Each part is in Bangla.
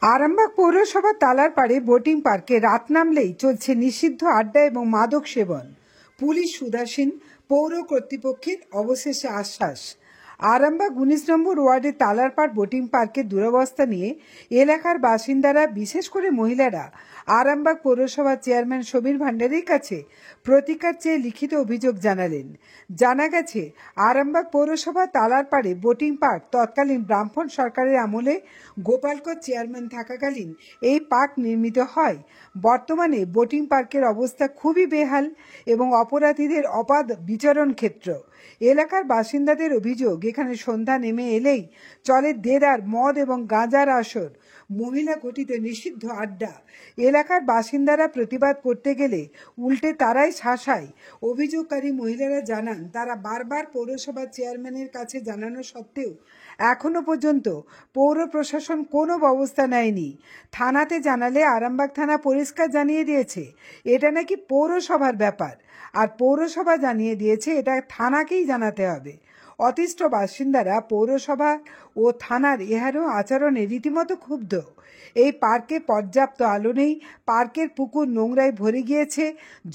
আরামবাগ পৌরসভা তালারপাড়ে বোটিং পার্কে রাত নামলেই চলছে নিষিদ্ধ আড্ডা এবং মাদক সেবন। পুলিশ উদাসীন, পৌর কর্তৃপক্ষের অবশেষে আশ্বাস। আরামবাগ 19 নম্বর ওয়ার্ডের তালারপাড় বোটিং পার্কের দুরবস্থা নিয়ে এলাকার বাসিন্দারা, বিশেষ করে মহিলারা, আরামবাগ পৌরসভার চেয়ারম্যান সমীর ভান্ডারীর কাছে প্রতিকার চেয়ে লিখিত অভিযোগ জানালেন। জানা গেছে, আরামবাগ পৌরসভা তালারপাড়ে বোটিং পার্ক তৎকালীন ব্রাহ্মণ সরকারের আমলে গোপালকর চেয়ারম্যান থাকাকালীন এই পার্ক নির্মিত হয়। বর্তমানে বোটিং পার্কের অবস্থা খুবই বেহাল এবং অপরাধীদের অবাধ বিচরণ ক্ষেত্র। এলাকার বাসিন্দাদের অভিযোগ, এখানে সন্ধ্যা নেমে এলেই চলে দেদার মদ এবং গাঁজার আসর, মহিলা গঠিত নিষিদ্ধ আড্ডা। এলাকার বাসিন্দারা প্রতিবাদ করতে গেলে উল্টে তারাই শাসায়। অভিযোগকারী মহিলারা জানান, তারা বারবার পৌরসভার চেয়ারম্যানের কাছে জানানো সত্ত্বেও এখনো পর্যন্ত পৌর প্রশাসন কোনো ব্যবস্থা নেয়নি। থানাতে জানালে আরামবাগ থানা পরিষ্কার জানিয়ে দিয়েছে এটা নাকি পৌরসভার ব্যাপার, আর পৌরসভা জানিয়ে দিয়েছে এটা থানাকেই জানাতে হবে। অতিষ্ঠ বাসিন্দারা পৌরসভা ও থানার এহেন আচরণে রীতিমতো ক্ষুব্ধ। এই পার্কে পর্যাপ্ত আলো নেই, পার্কের পুকুর নোংরায় ভরে গিয়েছে,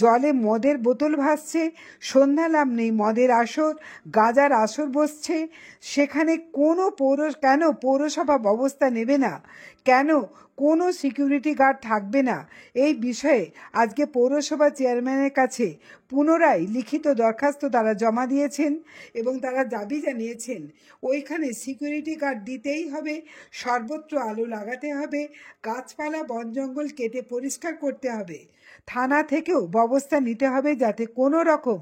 জলে মদের বোতল ভাসছে, সন্ধ্যা নামলেই মদের আসর, গাঁজার আসর বসছে। সেখানে কেন পৌরসভা ব্যবস্থা নেবে না? কেন কোনো সিকিউরিটি গার্ড থাকবে না? এই বিষয়ে আজকে পৌরসভা চেয়ারম্যানের কাছে পুনরায় লিখিত দরখাস্ত তারা জমা দিয়েছেন এবং তারা দাবি জানিয়েছেন ওইখানে সিকিউরিটি গার্ড দিতেই হবে, সর্বত্র আলো লাগাতে হবে, গাছপালা বন জঙ্গল কেটে পরিষ্কার করতে হবে। থানা থেকেও ব্যবস্থা নিতে হবে যাতে কোনো রকম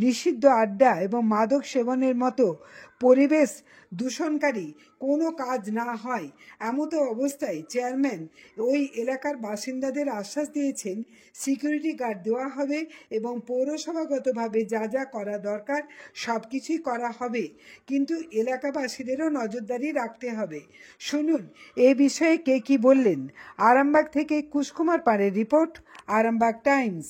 নিষিদ্ধ আড্ডা এবং মাদক সেবনের মতো পরিবেশ দূষণকারী কোনো কাজ না হয়। এমতো অবস্থায় চেয়ারম্যান ওই এলাকার বাসিন্দাদের আশ্বাস দিয়েছেন সিকিউরিটি গার্ড দেওয়া হবে এবং পৌরসভাগতভাবে যা যা করা দরকার সব কিছুই করা হবে, কিন্তু এলাকাবাসীদেরও নজরদারি রাখতে হবে। শুনুন এ বিষয়ে কে কি বললেন। আরামবাগ থেকে কুশকুমার পাড়ের রিপোর্ট, আরামবাগ টাইমস।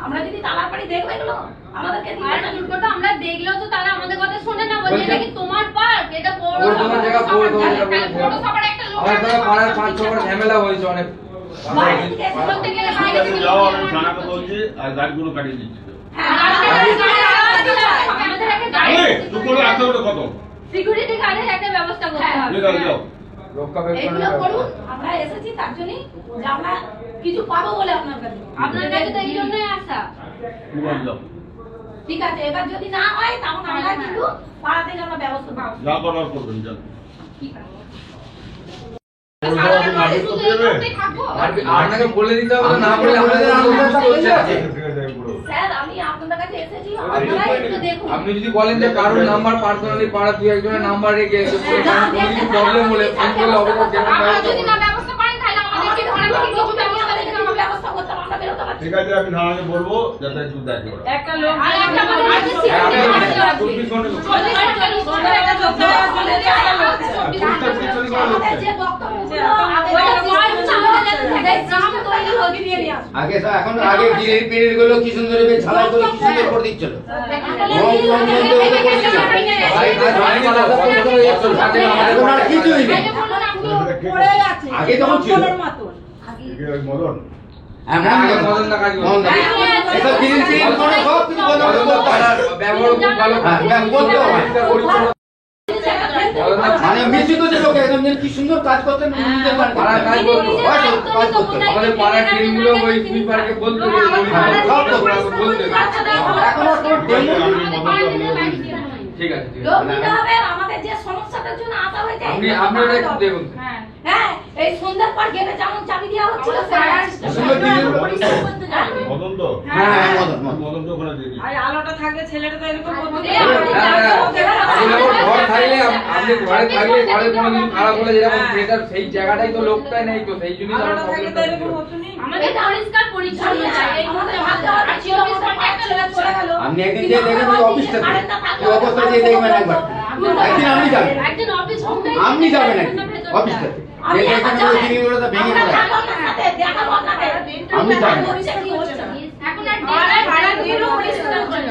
আমরা যদি তালারপাড়ি দেখবো এগুলো আমাদেরকে আমরা দেখলেও তো তারা আমাদের কথা শোনে না, বলছে এটা কি তোমার পার্ক, এটা পৌরসভার জায়গা, পৌরসভার একটা লোক আমাদের পাড়ার 5-6 বার ঝামেলা হয়েছে অনেক। বাইরে থেকে বলতে গেলে বাইরে থেকে যাও, আমি থানাকে বলছি আর গাড়িগুলো কাটিয়ে দিচ্ছি। আমাদের একটা গাড়ি তো করে আসতে হবে, কত সিকিউরিটি গার্ডের একটা ব্যবস্থা করতে হবে। এগুলো করুন, আমরা এসেছি তার জন্যই যে আমরা কিছু পাবো বলে আপনার কাছে, আপনার কাছে তো এই জন্যই আসা। ঠিক আছে, এবার যদি না হয় তখন আমরা কিন্তু পাড়া থেকে আমরা ব্যবস্থা পাবো, যা করার করবেন। ঠিক আছে, আপনাকে বলে দিতে হবে, না বলে স্যার আমি আপনাদের কাছে এসেছি, আপনারা একটু দেখুন। আপনি যদি বলেন যে কারোর নাম্বার পার্সোনালি পাড়া 2-1 নাম্বার রেখে কোনো প্রবলেম হলে ফোন করলে অবশ্যই যদি না ব্যবস্থা করেন তাহলে আমাদেরকে ধরে কিছু ব্যবস্থা করতে হবে, আমরা বেরোতে পারছি। ঠিক আছে, আমি থানাকে বলবো যাতে একটু দেখে একটা লোক আর একটা মানে আগে এখন আগে জিলের পিরিয়ড গুলো কি সুন্দর হবে, ঝালাই গুলো কি সুন্দর করে দিচ্ছিল, আগে তখন ছিল মদন, মদন না কাজ এটা পিরিয়ড পিরিয়ড করে সব কিছু বন্ধ করে ব্যবহার খুব ভালো মানে মিশ্রিত যে লোক একদম কি সুন্দর কাজ করতেন আমাদের পাড়ার ট্রেনগুলো ওই পার্কে বলতে ঠিক আছে আমাদের যে সমস্যাটার জন্য আসা হয়েছে আপনি একটু দেখুন। হ্যাঁ এই সন্ধ্যার পর গেটে যেমন চাবি দেওয়া হচ্ছিল আলোটা থাকলে ছেলেটা তো এরকম ঘর থাকলে আপনি ঘরে থাকলে ঘরে কোনো কিছু খারাপ হলে যেরকম সেটার সেই জায়গাটাই তো লোকটাই নেই, তো সেই জন্যই আলোটা থাকলে তো এরকম হতো না। আমাদের পরিষ্কার পরিচ্ছন্ন এই মধ্যে ভাবতে হবে একটা ছেলে চলে গেল। আপনি একদিন যে দেখেন ওই অফিসটাতে এই অবস্থা যে দেখবেন একবার একদিন আপনি যাবেন, একজন অফিস আপনি যাবেন একদিন অফিসটাতে যে দেখবেন ওই জিনিসগুলো তো ভেঙে পড়ে আপনি যাবেন। এখন আর ভাড়া দিয়ে পরিষ্কার করে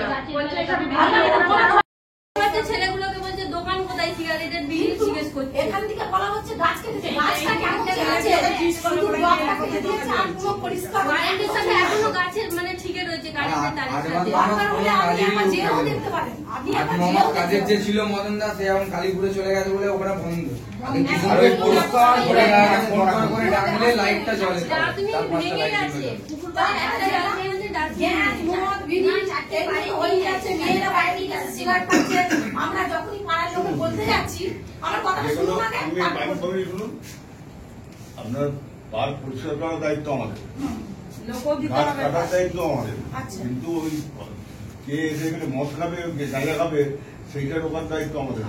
ছেলেগুলোকে বলছে দোকান কোথায় সিগারেটের বিল জিজ্ঞেস করছে। এখান থেকে বলা হচ্ছে গাছ কেটেছে, গাছটা কেমন আছে শুধু ব্লকটা কেটে দিয়েছে আর পুরো পরিষ্কার কারেন্টের সাথে এখনো গাছের মানে ঠিকই রয়েছে কারেন্টের তারের সাথে। দরকার হলে আপনি একবার যেও দেখতে পারেন, আপনি একবার যেও কাজের যে ছিল মদন দাস সে এখন কালীপুরে চলে গেছে বলে ওখানে বন্ধ। আর ওই পরিষ্কার করে ফোন করে ডাকলে লাইটটা জ্বলে, তার পাঁচটা লাইট জ্বলে। পুকুরটা একটা জায়গায় আছে গ্যাস মদ বিড়ি চারটে বাড়ি হয়ে যাচ্ছে, মেয়েরা বাইরে নিয়ে যাচ্ছে সিগারেট খাচ্ছে। আমরা যখনই পাড়ার লোকে বলতে যাচ্ছি আমার কথাটা শুনুন আগে। আপনার পার্ক পরিষ্কার করার দায়িত্ব আমাদের, লোক দিতে গাছ হবে। কাটার দায়িত্ব আমাদের, আচ্ছা। কিন্তু ওই কে এসে এখানে মদ খাবে কে গাঁজা খাবে সেইটা রোকার দায়িত্ব আমাদের।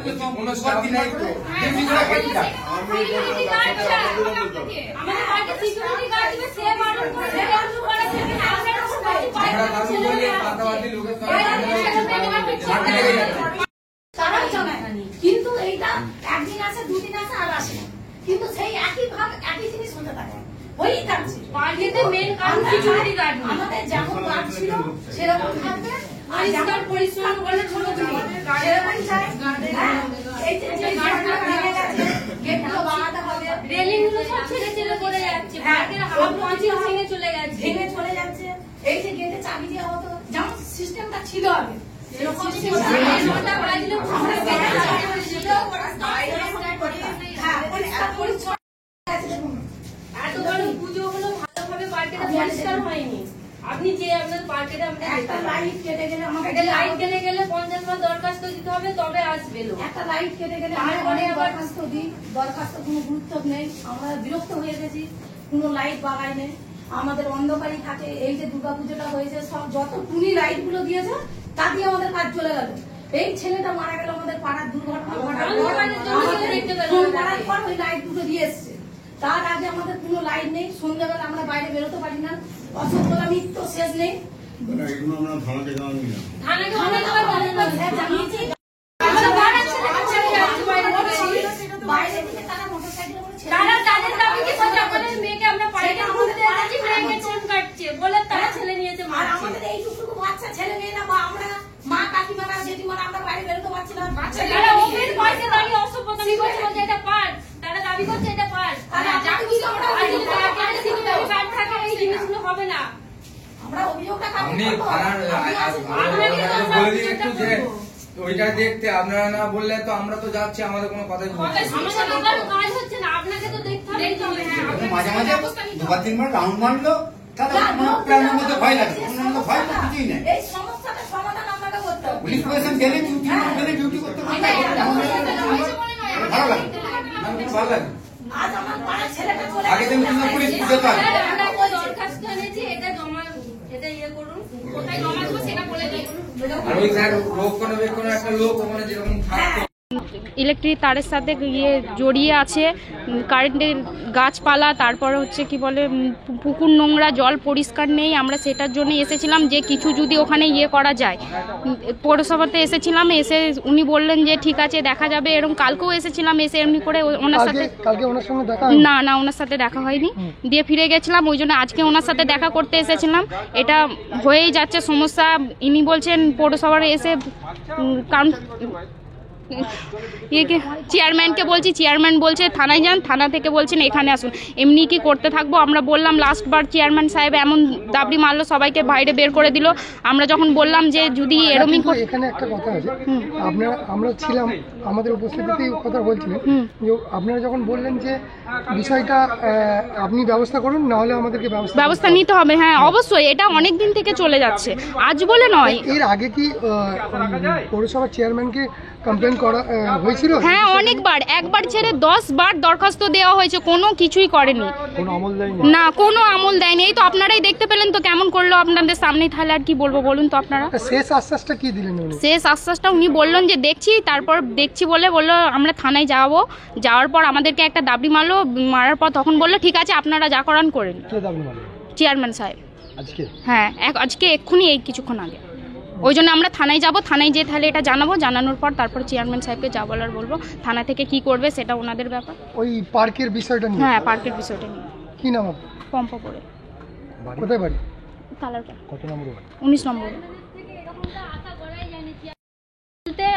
কিন্তু কোনো শান্তি নাই তো। কিন্তু এইটা একদিন আছে দুদিন আছে আর আসে না, কিন্তু সেই একই ভাব একই জিনিস হতে থাকে হয়েই থাকছে। আমাদের যেমন গাছ ছিল সেরকম থাকবে, আর যেমন পরিশ্রম করলে ছোট সেরকম চাই। এই যে গাছটা ভেঙে গেছে গেটগুলো বানাতে হবে, রেলিং গুলো সব ছেড়ে ছেড়ে পড়ে যাচ্ছে, পার্কের হাওয়া পাঁচিল ভেঙে চলে যাচ্ছে, ভেঙে চলে যাচ্ছে। এই যে গেটে চাবি দেওয়া হতো যেমন সিস্টেমটা ছিল আগে এরকম ছিল, এত বড় পুজো হলো ভালোভাবে পার্কেটা পরিষ্কার হয়নি। আপনি যে আপনার পার্কেটা একটা লাইট কেটে গেলে আমাকে লাইট কেটে গেলে 50 বার দরখাস্ত দিতে হবে তবে আসবে লোক। একটা লাইট কেটে গেলে তারপরে আবার দরখাস্ত দিই, দরখাস্ত কোনো গুরুত্ব নেই। আমরা বিরক্ত হয়ে গেছি, কোনো লাইট বাগাই নেই, আমাদের অন্ধকারই থাকে। এই যে দুর্গাপুজোটা হয়েছে সব যত টুনি লাইট গুলো দিয়েছে তা দিয়ে আমাদের কাজ চলে গেল। এই ছেলেটা মারা গেল আমাদের পাড়ার দুর্ঘটনা ঘটার পর ওই লাইট দুটো দিয়ে এসছে। তার আগে আমাদের কোনো লাইট নেই, সন্ধ্যাবেলা আমরা বাইরে বেরোতে পারি না, অসভ্যতা মিথ্য শেষ নেই। এগুলো আমরা থানাতে জানানি না, জানিয়েছি বাইরে থেকে তারা মোটরসাইকেল তারা তাদের দাবি কি সকলের মেয়েকে আমরা পাইতে আমাদের এসেছি মেয়েকে চুন কাটছে বলে তারা ছেলে নিয়েছে। আর আমাদের এইটুকু বাচ্চা ছেলে মেয়ে না, বা আমরা মা কাকিমারা জেঠিমারা আমরা বাইরে বেরোতে পারছি না। তারা ওপেন পয়সা দাঁড়িয়ে অসভ্যতা করছে এটা পার্ক, তারা দাবি করছে এটা পার্ক। আর যা কিছু আমরা কার্ড থাকে এই জিনিসগুলো হবে না। আমরা অভিযোগটা আপনি থানার বলে দিন একটু যে ওইটা দেখতে, আপনারা না বললে তো আমরা তো যাচ্ছি, আমাদের কোনো কথাই বলছি কাজ হচ্ছে না, আপনাকে তো দেখতে হবে। মাঝে মাঝে দুবার তিনবার রাউন্ড মারলো তাহলে প্রাণের মধ্যে ভয় লাগে, অন্যান্য ভয় তো কিছুই নেই। এই সমস্যাটার সমাধান আপনাকে করতে হবে। পুলিশ প্রশাসন গেলে ডিউটি গেলে ডিউটি করতে হবে, ভালো লাগে ভালো লাগে। আজ আমার পাড়ার ছেলেটা চলে আগে তুমি পুলিশ বুঝতে পারবে। আমরা ওই দরখাস্ত এনেছি, এটা জমা এটা ইয়ে করুন, কোথায় জমা দেবো সেটা বলে দিন। আর ওই স্যার রক্ষণাবেক্ষণ একটা লোক ওখানে যেরকম থাকতো ইলেকট্রিক তারের সাথে জড়িয়ে আছে, কারেন্টের গাছপালা, তারপরে হচ্ছে কি বলে পুকুর নোংরা, জল পরিষ্কার নেই। আমরা সেটার জন্য এসেছিলাম যে কিছু যদি ওখানে ইয়ে করা যায়। পৌরসভাতে এসেছিলাম, এসে উনি বললেন যে ঠিক আছে দেখা যাবে। এরকম কালকেও এসেছিলাম, এসে এমনি করে ওনার সাথে ওনার সঙ্গে দেখা না ওনার সাথে দেখা হয়নি, দিয়ে ফিরে গেছিলাম। ওই জন্য আজকে ওনার সাথে দেখা করতে এসেছিলাম। এটা হয়েই যাচ্ছে সমস্যা। ইনি বলছেন পৌরসভার এসে কারণ চেয়ারম্যানকে বলছি, চেয়ারম্যান বলছে থানায় যান, থানা থেকে বলছেন এখানে আসুন। এমনি কি করতে থাকবো? আমরা বললাম, লাস্টবার চেয়ারম্যান সাহেব এমন দাবড়ি মারলো, সবাইকে বাইরে বের করে দিল। আমরা যখন বললাম যে যদি এরকমই এখানে একটা কথা আছে, আমরা ছিলাম, আমাদের উপস্থিতিতেই কথা বলছিলেন যে আপনারা যখন বললেন যে বিষয়টা আপনি ব্যবস্থা করুন, না হলে আমাদেরকে ব্যবস্থা নিতে হবে। হ্যাঁ অবশ্যই, এটা অনেক দিন থেকে চলে যাচ্ছে, আজ বলে নয়। এর আগে কি পৌরসভার চেয়ারম্যানকে কমপ্লেন করা হয়েছিল? হ্যাঁ অনেকবার, একবার ছেড়ে 10 বার দরখাস্ত দেওয়া হয়েছে, কোনো কিছুই করেনি, না কোনো আমল দেয়নি। এই তো আপনারাই দেখতে পেলেন তো কেমন করলো আপনাদের সামনেই, তাহলে আর কি বলবো বলুন তো আপনারা। শেষ আশ্বাসটা কি দিলেন উনি? শেষ আশ্বাসটা উনি বললেন যে দেখছি, তারপর দেখছি বললো আমরা থানায় যাবো। যাওয়ার পর আমাদেরকে একটা দাবি মারলো, মারার পর তখন বললো ঠিক আছে আপনারা যা করান করেন। চেয়ারম্যান সাহেব আজকে? হ্যাঁ আজকে এক্ষুনি, এই কিছুক্ষণ আগে। ওই জন্য আমরা থানায় যাব, থানায় যেয়ে তাহলে এটা জানাবো, জানানোর পর তারপর চেয়ারম্যান সাহেবকে যা বলার বলবো, থানা থেকে কি করবে সেটা ওনাদের ব্যাপার। ওই পার্কের বিষয়টা নিয়ে? হ্যাঁ পার্কের বিষয়টা নিয়ে। কি নাম? পম্পা পড়ে। কোথায় বাড়ি? তালার পাড়। কত নম্বর? 19 নম্বর।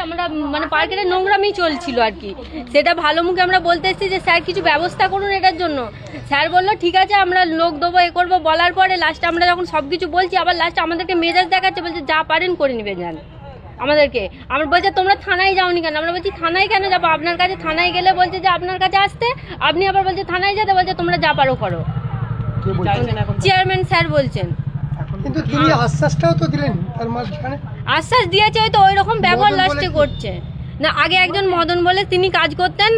আমরা মানে পার্কের নোংরামি চলছিল আর কি, সেটা ভালো মুখে আমরা বলতে এসেছি যে স্যার কিছু ব্যবস্থা করুন এটার জন্য। স্যার বললো ঠিক আছে আমরা লোক দেবো, এ করবো। বলার পরে লাস্টে আমরা যখন সব কিছু বলছি, আবার লাস্টে আমাদেরকে মেজাজ দেখাচ্ছে, বলছে যা পারেন করে নেবেন যান আমাদেরকে। আমরা বলছে তোমরা থানায় যাওনি কেন? আমরা বলছি থানায় কেন যাবো আপনার কাছে? থানায় গেলে বলছে যে আপনার কাছে আসতে, আপনি আবার বলছে থানায় যেতে, বলছে তোমরা যা পারো করো। চেয়ারম্যান স্যার বলছেন। কিন্তু তিনি আশ্বাসটাও তো দিলেন তার মাঝখানে। আশ্বাস দিয়েছে, হয়তো ওই রকম ব্যবহার লাস্টে করছে না। আগে একজন মদন বলে তিনি কাজ করতেন,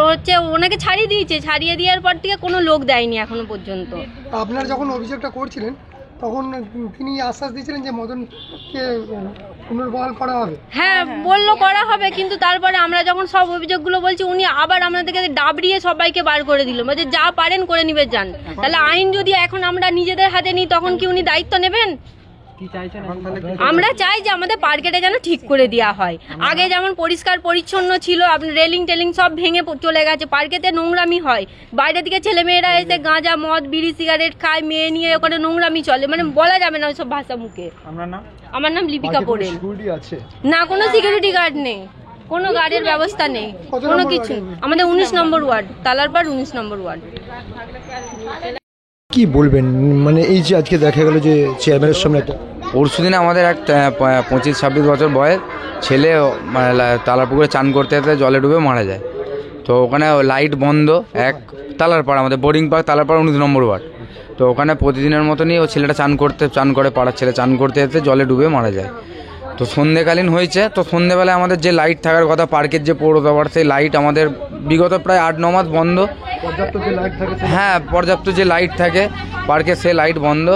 হচ্ছে ওনাকে ছাড়িয়ে দিয়েছে, ছাড়িয়ে দেওয়ার পর থেকে কোনো লোক দেয়নি এখনো পর্যন্ত। আপনারা যখন অভিযোগটা করছিলেন তখন তিনি আশ্বাস দিয়েছিলেন যে মদনকে পুনর্বহাল করা হবে? হ্যাঁ বললো করা হবে, কিন্তু তারপরে আমরা যখন সব অভিযোগগুলো বলছি, উনি আবার আমাদেরকে ডাবড়িয়ে সবাইকে বার করে দিল, বলছে যা পারেন করে নিবে যান। তাহলে আইন যদি এখন আমরা নিজেদের হাতে নিই, তখন কি উনি দায়িত্ব নেবেন? আমরা চাই যে আমাদের পার্কেটা যেন ঠিক করে দেওয়া হয়। আগে যেমন পরিষ্কার পরিচ্ছন্ন ছিল, আপনার রেলিং টেলিং সব ভেঙে চলে গেছে, পার্কেতে নোংরামি হয়, বাইরে থেকে ছেলেমেয়েরা এসে গাঁজা মদ বিড়ি সিগারেট খায়, মেয়ে নিয়ে ওখানে নোংরামি চলে, মানে বলা যাবে না ওইসব ভাষা মুখে। আমার নাম লিপিকা পোড়েল। না কোনো সিকিউরিটি গার্ড নেই, কোনো গার্ডের ব্যবস্থা নেই, কোনো কিছু। আমাদের 19 নম্বর ওয়ার্ড, তালারপাড় 19 নম্বর ওয়ার্ড। কি বলবেন, মানে এই যে আজকে দেখা গেল যে চেয়ারম্যানের সামনে একটা পরশুদিনে আমাদের এক 25-26 বছর বয়স ছেলে মানে তালাপুকুরে চান করতে যেতে জলে ডুবে মারা যায়। তো ওখানে লাইট বন্ধ, এক তালারপাড়, আমাদের বোর্ডিং পার্ক তালারপাড় 19 নম্বর ওয়ার্ড। তো ওখানে প্রতিদিনের মতনই ও ছেলেটা চান করে, পাড়ার ছেলে চান করতে যেতে জলে ডুবে মারা যায়। তো সন্ধ্যেকালীন হয়েছে, তো সন্ধ্যেবেলায় আমাদের যে লাইট থাকার কথা পার্কের যে পৌরসভার, সেই লাইট আমাদের বিগত প্রায় 8-9 মাস বন্ধ। হ্যাঁ পর্যাপ্ত যে লাইট থাকে পার্কে, সে লাইট বন্ধ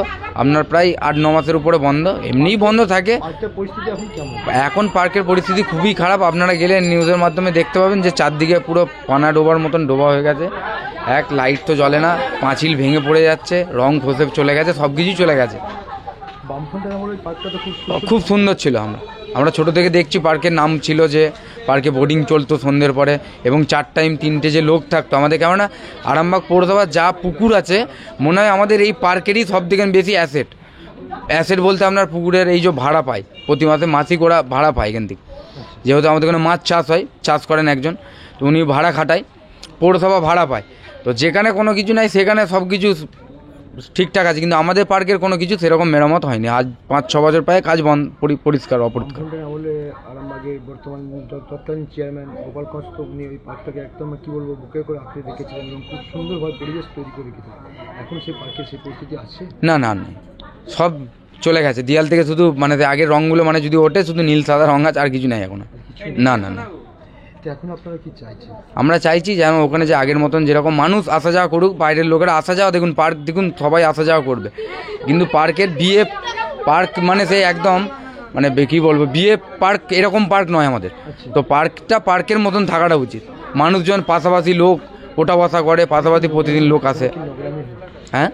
আপনার প্রায় 8-9 মাসের উপরে বন্ধ, এমনিই বন্ধ থাকে। এখন পার্কের পরিস্থিতি খুবই খারাপ, আপনারা গেলে নিউজের মাধ্যমে দেখতে পাবেন যে চারদিকে পুরো পানা ডোবার মতন ডোবা হয়ে গেছে। এক লাইট তো জ্বলে না, পাঁচিল ভেঙে পড়ে যাচ্ছে, রং খসে চলে গেছে, সব কিছুই চলে গেছে। খুব সুন্দর ছিল, আমরা ছোট থেকে দেখছি। পার্কের নাম ছিল যে পার্কে বোর্ডিং চলতো সন্ধ্যের পরে, এবং 4 টাইম 3টে যে লোক থাকতো আমাদের। কেননা আরামবাগ পৌরসভার যা পুকুর আছে, মনে হয় আমাদের এই পার্কেরই সব থেকে বেশি অ্যাসেট বলতে আপনার পুকুরের এই যে ভাড়া পাই, প্রতি মাসে মাসিক ওরা ভাড়া পায় এখান থেকে। যেহেতু আমাদের এখানে মাছ চাষ হয়, চাষ করেন একজন, তো উনি ভাড়া খাটায়, পৌরসভা ভাড়া পায়। তো যেখানে কোনো কিছু নাই সেখানে সব কিছু ঠিকঠাক আছে, কিন্তু আমাদের পার্কের কোনো কিছু সেরকম মেরামত হয়নি। আজ 5-6 বছর প্রায় কাজ বন্ধ, পরিষ্কার অপরিষ্কার। আরামবাগের বর্তমান তৎকালীন চেয়ারম্যান গোপাল কষ্ট উনি ওই পার্কটাকে একদম কি বলবো বুকে করে আপনি রেখেছিলেন এবং খুব সুন্দরভাবে পরিবেশ তৈরি করে রেখেছিলেন। এখন সেই পার্কের সেই পরিস্থিতি আছে? না, সব চলে গেছে। দেয়াল থেকে শুধু মানে আগের রঙগুলো মানে যদি ওঠে, শুধু নীল সাদা রঙ আছে, আর কিছু নাই এখন। না। এখন আপনারা কি চাইছেন? আমরা চাইছি যেন ওখানে যে আগের মতন যেরকম মানুষ আসা যাওয়া করুক, বাইরের লোকেরা আসা যাওয়া, দেখুন পার্ক দেখুন সবাই আসা যাওয়া করবে, কিন্তু পার্কের পার্ক মানে সেই একদম মানে কী বলবো, পার্ক এরকম পার্ক নয় আমাদের। তো পার্কটা পার্কের মতন থাকাটা উচিত। মানুষজন পাশাপাশি লোক ওঠা বসা করে, পাশাপাশি প্রতিদিন লোক আসে। হ্যাঁ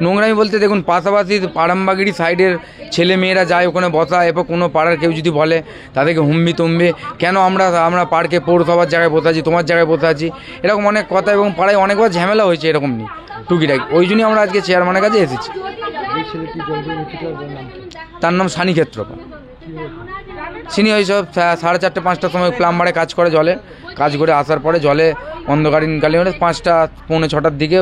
নোংরামি বলতে দেখুন পাশাপাশি আরামবাগেরই সাইডের ছেলে মেয়েরা যায় ওখানে বসা, এরপর কোনো পাড়ার কেউ যদি বলে তাদেরকে হুম্বি তুম্বি, কেন আমরা পার্কে পৌরসভার জায়গায় বসে আছি, তোমার জায়গায় বসে আছি, এরকম অনেক কথা, এবং পাড়ায় অনেকবার ঝামেলা হয়েছে এরকম নিয়ে টুকিটাকি। ওই জন্যই আমরা আজকে চেয়ারম্যানের কাছে এসেছি। তার নাম সানি ক্ষেত্রপাল। সিনি ওই সব 4:30 5টার সময় প্লাম্বারে কাজ করে, জলে কাজ করে আসার পরে জলে অন্ধকারীন কালী 5টা পৌনে 6টার দিকে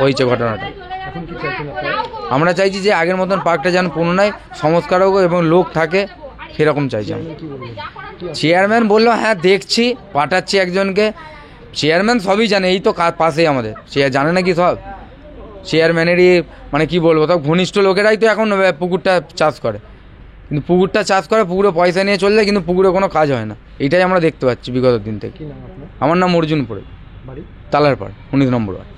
হয়েছে ঘটনাটা। এখন কি চাইছেন আপনারা? আমরা চাইছি যে আগের মতন পার্কটা যেন পুনরায় সংস্কার হোক এবং লোক থাকে, সেরকম চাইছি আমরা। কি বলবেন? চেয়ারম্যান বললো হ্যাঁ দেখছি, পাঠাচ্ছি একজনকে। চেয়ারম্যান সবই জানে, এই তো পাশেই আমাদের, সে জানে না কি সব? চেয়ারম্যানেরই মানে কি বলবো, তো ঘনিষ্ঠ লোকেরাই তো এখন পুকুরটা চাষ করে, কিন্তু পুকুরটা চাষ করে পুকুরে পয়সা নিয়ে চললে, কিন্তু পুকুরে কোনো কাজ হয় না। এটাই আমরা দেখতে পাচ্ছি বিগত দিন থেকে। কি নাম আপনার? আমার নাম অর্জুনপুরে, বাড়ি? তালারপাড় 19 নম্বর ওয়ার্ড।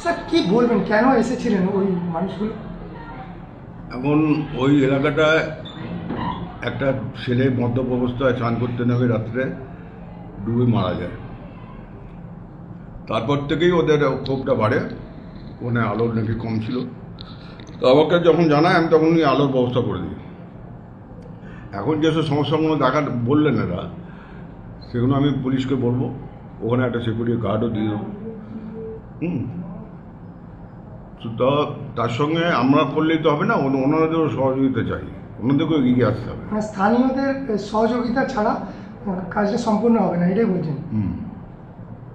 স্যার কি বলবেন, কেন এসেছিলেন ওই মানুষগুলো? এখন ওই এলাকাটায় একটা ছেলে মদ্যপ অবস্থায় স্নান করতে নেমে রাত্রে ডুবে মারা যায়। তারপর থেকেই ওদের ক্ষোভটা বাড়ে, ওখানে আলোর নাকি কম ছিল। তো আমাকে যখন জানায় আমি তখনই আলোর ব্যবস্থা করে দিই। এখন যেসব সমস্যাগুলো দেখা বললেন এরা, সেগুলো আমি পুলিশকে বলবো, ওখানে একটা সিকিউরিটি গার্ডও দিয়ে দেবো। তো তার সঙ্গে আমরা করলেই তো হবে না, ওনাদেরও সহযোগিতা চাই, ওনাদেরকেও এগিয়ে আসতে হবে। মানে স্থানীয়দের সহযোগিতা ছাড়া কাজটা সম্পূর্ণ হবে না, এটাই বলছেন?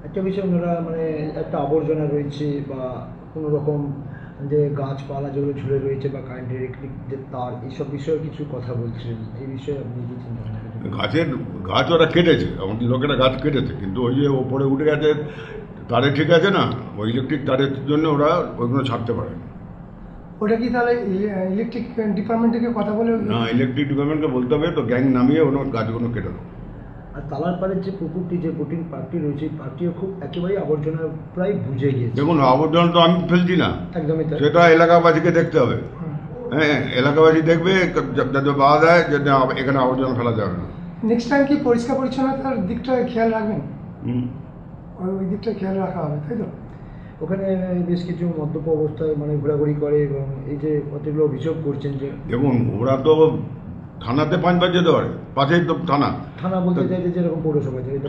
একটা বিষয় ওনারা মানে একটা আবর্জনা রয়েছে বা কোনো রকম যে গাছপালা যেগুলো ঝুলে রয়েছে বা কারেন্টের ইলেকট্রিক যে তার, এইসব বিষয়ে কিছু কথা বলছিলেন, এই বিষয়ে আপনি কি চিন্তা করেন? গাছ ওরা কেটেছে, আমাদের লোকেরা গাছ কেটেছে, কিন্তু ওই যে ওপরে উঠে গেছে তারে ঠিক আছে না, ওই ইলেকট্রিক তারের জন্য ওরা ওইগুলো ছাড়তে পারে না। ওটা কি তাহলে ইলেকট্রিক ডিপার্টমেন্ট থেকে কথা বলে? না, ইলেকট্রিক ডিপার্টমেন্টকে বলতে হবে তো, গ্যাং নামিয়ে ওগুলো গাছগুলো কেটে দেবো। আর তালারপাড়ের যে পুকুরটি, যে বোটিং পার্কটি রয়েছে, এই পার্কটিও খুব একেবারেই আবর্জনা প্রায় বুঝে গিয়েছে। দেখুন, আবর্জনা তো আমি ফেলছি না, একদমই তাই। সেটা এলাকাবাসীকে দেখতে হবে। হ্যাঁ, এলাকাবাসী দেখবে যাতে পাওয়া যায়, যাতে এখানে আবর্জনা ফেলা যাবে না। নেক্সট টাইম কি পরিষ্কার পরিচ্ছন্নতার দিকটা খেয়াল রাখবেন? ওই দিকটা খেয়াল রাখা হবে, তাই তো? ওখানে বেশ কিছু মদ্যপ অবস্থায় মানে ঘোরাঘুরি করে, এবং এই যে কতগুলো অভিযোগ করছেন যে, দেখুন ওরা তো থানাতে 5 বার যেতে পারে, পাশেই তো থানা। থানা বলতে চাইছে যেরকম পৌরসভা, যেটা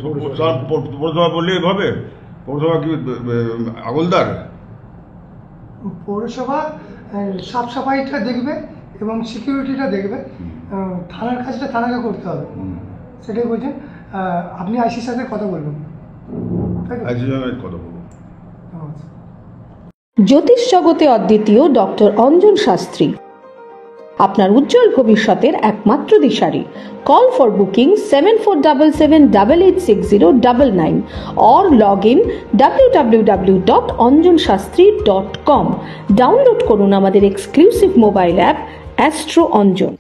পৌরসভা বললেই হবে? পৌরসভা কি আগলদার? পৌরসভা সাফ সাফাইটা দেখবে এবং সিকিউরিটিটা দেখবে, থানার কাজটা থানাকে করতে হবে, সেটাই বলছেন। আপনি আইসির সাথে কথা বলবেন, আইসির সাথে কথা বলবো। জ্যোতিষ জগতে অদ্বিতীয় ডক্টর অঞ্জন শাস্ত্রী, আপনার উজ্জ্বল ভবিষ্যতের একমাত্র দিশারি। Call for booking 7477886099 or log in www.anjanshastri.com। Download করুন আমাদের exclusive mobile app astro Anjan.